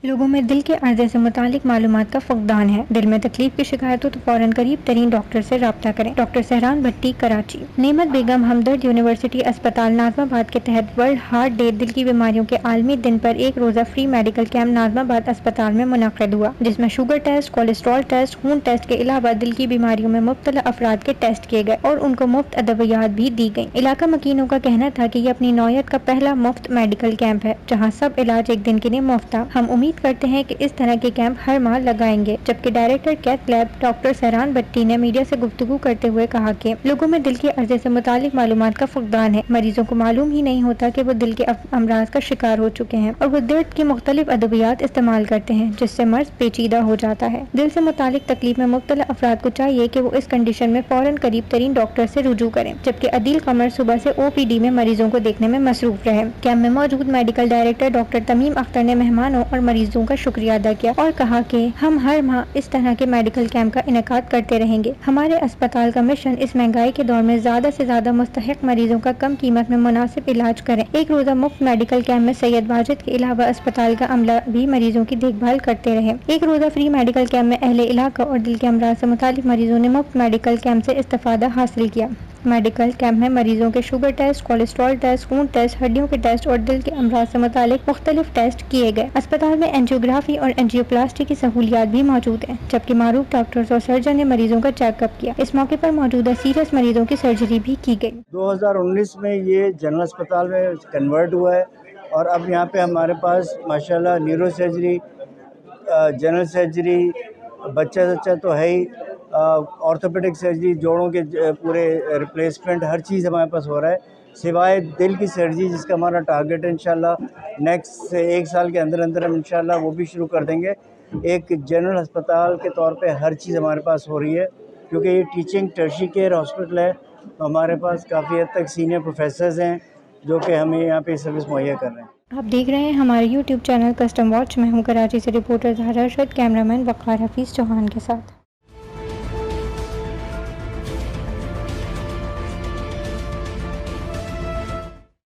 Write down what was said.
लोगों में दिल के अर्जे से मुतालिक मालूमात का फुकदान है। दिल में तकलीफ की शिकायत हो तो फौरन करीब तरीन डॉक्टर से राब्ता करें। डॉक्टर सहरान भट्टी, कराची। नेमत बेगम हमदर्द यूनिवर्सिटी अस्पताल नाजमाबाद के तहत वर्ल्ड हार्ट डे दिल की बीमारियों के आलमी दिन पर एक रोजा फ्री मेडिकल कैंप नाजमाबाद अस्पताल में मुनक्किद हुआ, जिसमें शुगर टेस्ट, कोलेस्ट्रॉल टेस्ट, खून टेस्ट के अलावा दिल की बीमारियों में मुब्तला अफराद के टेस्ट किए गए और उनको मुफ्त अदवियात भी दी गई। इलाका मकीनों का कहना था कि यह अपनी नौयत का पहला मुफ्त मेडिकल कैंप है, जहाँ सब इलाज एक दिन के लिए मुफ्त था। हम उम्मीद करते हैं कि इस तरह के कैंप हर माह लगाएंगे। जबकि डायरेक्टर कैथ लैब डॉक्टर सहरान भट्टी ने मीडिया से गुफ्तगू करते हुए कहा कि लोगों में दिल के अर्जे से मुतालिक मालूमात का फुकदान है। मरीजों को मालूम ही नहीं होता कि वो दिल के अमराज का शिकार हो चुके हैं और वो दर्द की मुख्तलिफ अदवियात इस्तेमाल करते हैं, जिससे मर्ज पेचीदा हो जाता है। दिल से मुतालिक तकलीफ में मुब्तला अफराद को चाहिए कि वो इस कंडीशन में फौरन करीब तरीन डॉक्टर से रुजू करें। जबकि अदील कमर सुबह से OPD में मरीजों को देखने में मसरूफ रहे। कैंप में मौजूद medical director doctor Tamim Akhtar ने मेहमानों और मरीजों का शुक्रिया अदा किया और कहा कि हम हर माह इस तरह के मेडिकल कैंप का इनेकाद करते रहेंगे। हमारे अस्पताल का मिशन इस महंगाई के दौर में ज्यादा से ज्यादा मुस्तहिक मरीजों का कम कीमत में मुनासिब इलाज करें। एक रोजा मुफ्त मेडिकल कैंप में सैयद वाजिद के अलावा अस्पताल का अमला भी मरीजों की देखभाल करते रहे। एक रोजा फ्री मेडिकल कैंप में अहले इलाका और दिल के अमराज से मुतालिक मरीजों ने मुफ्त मेडिकल कैंप से इस्तेफादा हासिल किया। मेडिकल कैंप में मरीजों के शुगर टेस्ट, कोलेस्ट्रॉल टेस्ट, खून टेस्ट, हड्डियों के टेस्ट और दिल के अमराज से मुतालिक मुख्तलिफ टेस्ट किए गए। अस्पताल में एंजियोग्राफी और एंजियोप्लास्टी की सहूलियात भी मौजूद हैं, जबकि मारूफ डॉक्टर्स और सर्जन ने मरीजों का चेकअप किया। इस मौके पर मौजूदा सीरियस मरीजों की सर्जरी भी की गई। 2019 में ये जनरल अस्पताल में कन्वर्ट हुआ है और अब यहाँ पे हमारे पास माशाल्लाह न्यूरो सर्जरी, जनरल सर्जरी, बच्चा तो है ही, ऑर्थोपेडिक सर्जरी, जोड़ों के पूरे रिप्लेसमेंट, हर चीज़ हमारे पास हो रहा है, सिवाय दिल की सर्जरी जिसका हमारा टारगेट है इंशाल्लाह नेक्स्ट 1 साल के अंदर अंदर हम इंशाल्लाह वो भी शुरू कर देंगे। एक जनरल अस्पताल के तौर पे हर चीज़ हमारे पास हो रही है, क्योंकि ये टीचिंग टर्शियरी केयर हॉस्पिटल है, तो हमारे पास काफ़ी हद तक सीनियर प्रोफेसर्स हैं जो कि हमें यहाँ पे सर्विस मुहैया कर रहे हैं। आप देख रहे हैं हमारे YouTube चैनल कस्टम वॉच। मैं हूँ कराची से रिपोर्टर ज़हरा अरशद, कैमरामैन वक़ार हफीज़ चौहान के साथ।